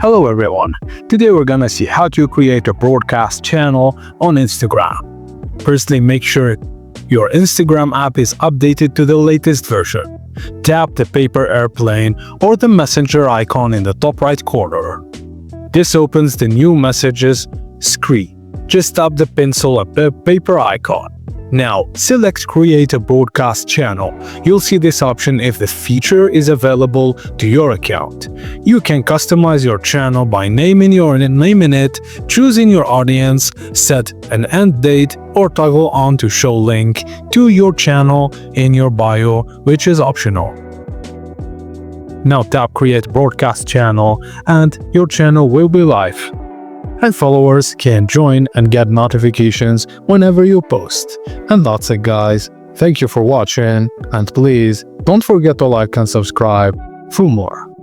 Hello everyone, today we're gonna see how to create a broadcast channel on Instagram. Firstly, make sure your Instagram app is updated to the latest version. Tap the paper airplane or the messenger icon in the top right corner. This opens the new messages screen. Just tap the pencil at the paper icon. Now, select Create a Broadcast Channel. You'll see this option if the feature is available to your account. You can customize your channel by naming it, choosing your audience, set an end date, or toggle on to show link to your channel in your bio, which is optional. Now tap Create Broadcast Channel and your channel will be live. And followers can join and get notifications whenever you post. And that's it, guys. Thank you for watching, and please don't forget to like and subscribe for more.